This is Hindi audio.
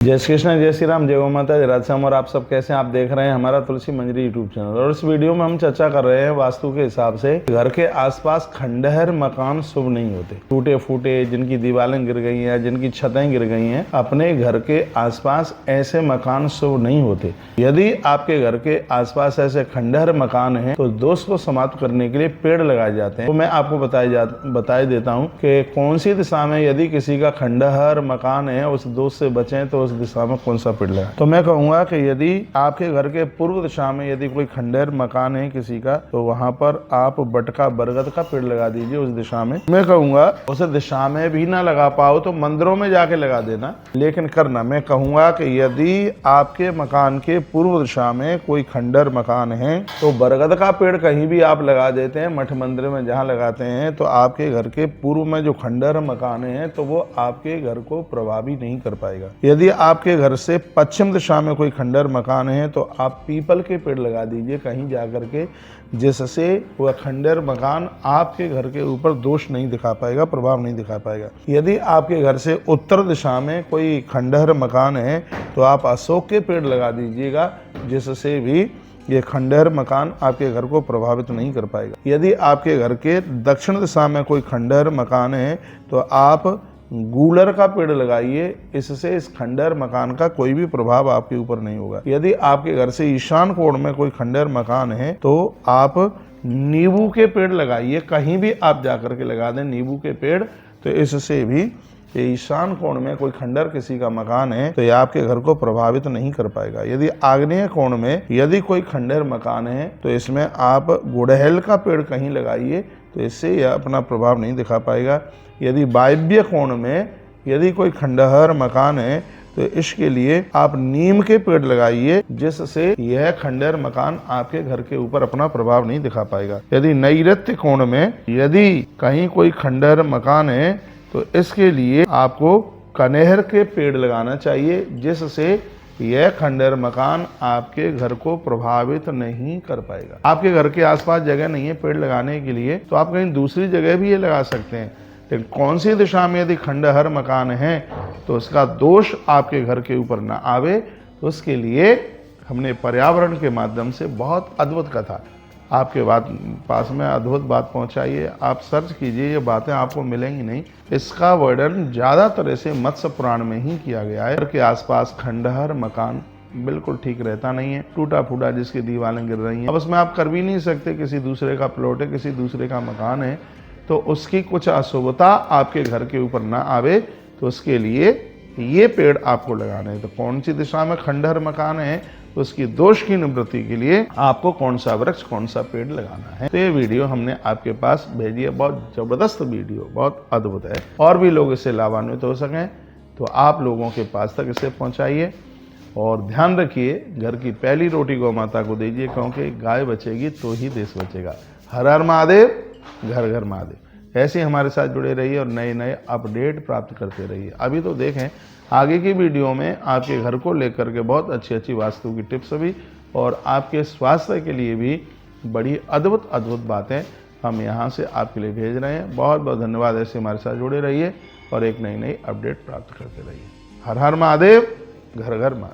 जय श्री कृष्ण, जय श्री राम, जय गौ माता, जय राधेश्याम। और आप सब कैसे हैं? आप देख रहे हैं हमारा तुलसी मंजरी यूट्यूब चैनल। और इस वीडियो में हम चर्चा कर रहे हैं वास्तु के हिसाब से घर के आसपास खंडहर मकान शुभ नहीं होते। टूटे फूटे जिनकी दीवारें गिर गई हैं, जिनकी छतें गिर गई हैं, अपने घर के आसपास ऐसे मकान शुभ नहीं होते। यदि आपके घर के आसपास ऐसे खंडहर मकान हैं तो दोष को समाप्त करने के लिए पेड़ लगाए जाते हैं। तो मैं आपको बताई देता हूँ कि कौन सी दिशा में यदि किसी का खंडहर मकान है उस दोष से बचें तो दिशा में कौन सा पेड़ लगाएं। तो मैं कहूंगा कि यदि आपके घर के पूर्व दिशा में यदि कोई खंडहर मकान है किसी का, तो वहां पर आप बटका बरगद का पेड़ लगा दीजिए उस दिशा में। मैं कहूंगा उस दिशा में भी ना लगा पाओ तो मंदिरों में जाके लगा देना, लेकिन करना। मैं कहूंगा कि यदि आपके मकान के पूर्व दिशा में कोई खंडहर मकान है तो बरगद का पेड़ कहीं भी आप लगा देते हैं, मठ मंदिर में जहाँ लगाते हैं, तो आपके घर के पूर्व में जो खंडहर मकान है तो वो आपके घर को प्रभावी नहीं कर पाएगा। यदि आपके घर से पश्चिम दिशा में कोई खंडहर मकान है तो आप पीपल के पेड़ लगा दीजिए कहीं जाकर के, जिससे वह खंडहर मकान आपके घर के ऊपर दोष नहीं दिखा पाएगा, प्रभाव नहीं दिखा पाएगा। यदि आपके घर से उत्तर दिशा में कोई खंडहर मकान है तो आप अशोक के पेड़ लगा दीजिएगा, जिससे भी ये खंडहर मकान आपके घर को प्रभावित नहीं कर पाएगा। यदि आपके घर के दक्षिण दिशा में कोई खंडहर मकान है तो आप गूलर का पेड़ लगाइए, इससे इस खंडहर मकान का कोई भी प्रभाव आपके ऊपर नहीं होगा। यदि आपके घर से ईशान कोण में कोई खंडहर मकान है तो आप नींबू के पेड़ लगाइए, कहीं भी आप जाकर के लगा दें नींबू के पेड़, तो इससे भी ईशान कोण में कोई खंडहर किसी का मकान है तो यह आपके घर को प्रभावित नहीं कर पाएगा। यदि आग्नेय कोण में यदि कोई खंडहर मकान है तो इसमें आप गुड़हल का पेड़ कहीं लगाइए, तो इससे यह अपना प्रभाव नहीं दिखा पाएगा। यदि वायव्य कोण में यदि कोई खंडहर मकान है तो इसके लिए आप नीम के पेड़ लगाइए, जिससे यह खंडहर मकान आपके घर के ऊपर अपना प्रभाव नहीं दिखा पाएगा। यदि नैऋत्य कोण में यदि कहीं कोई खंडहर मकान है तो इसके लिए आपको कनेर के पेड़ लगाना चाहिए, जिससे यह खंडहर मकान आपके घर को प्रभावित नहीं कर पाएगा। आपके घर के आसपास जगह नहीं है पेड़ लगाने के लिए तो आप कहीं दूसरी जगह भी ये लगा सकते हैं, लेकिन कौन सी दिशा में यदि खंडहर मकान है तो उसका दोष आपके घर के ऊपर ना आवे, तो उसके लिए हमने पर्यावरण के माध्यम से बहुत अद्भुत कथा आपके पास में अद्भुत बात पहुंचाइए। आप सर्च कीजिए, ये बातें आपको मिलेंगी नहीं। इसका वर्णन ज़्यादातर ऐसे मत्स्य पुराण में ही किया गया है। घर के आसपास खंडहर मकान बिल्कुल ठीक रहता नहीं है, टूटा फूटा जिसकी दीवारें गिर रही हैं। अब उसमें आप कर भी नहीं सकते, किसी दूसरे का प्लॉट है, किसी दूसरे का मकान है, तो उसकी कुछ अशुभता आपके घर के ऊपर ना आवे, तो उसके लिए ये पेड़ आपको लगाने हैं। तो कौन सी दिशा में खंडहर मकान है तो उसकी दोष की निवृत्ति के लिए आपको कौन सा वृक्ष, कौन सा पेड़ लगाना है। तो ये वीडियो हमने आपके पास भेजी है, बहुत जबरदस्त वीडियो, बहुत अद्भुत है। और भी लोग इससे लाभान्वित हो सकें तो आप लोगों के पास तक इसे पहुंचाइए। और ध्यान रखिए, घर की पहली रोटी गौ माता को दीजिए, क्योंकि गाय बचेगी तो ही देश बचेगा। हर हर महादेव, घर घर महादेव। ऐसे हमारे साथ जुड़े रहिए और नए नए अपडेट प्राप्त करते रहिए। अभी तो देखें आगे की वीडियो में आपके घर को लेकर के बहुत अच्छी अच्छी वास्तु की टिप्स भी और आपके स्वास्थ्य के लिए भी बड़ी अद्भुत अद्भुत बातें हम यहाँ से आपके लिए भेज रहे हैं। बहुत बहुत धन्यवाद। ऐसे हमारे साथ जुड़े रहिए और एक नई नई अपडेट प्राप्त करते रहिए। हर हर महादेव, घर घर महादेव।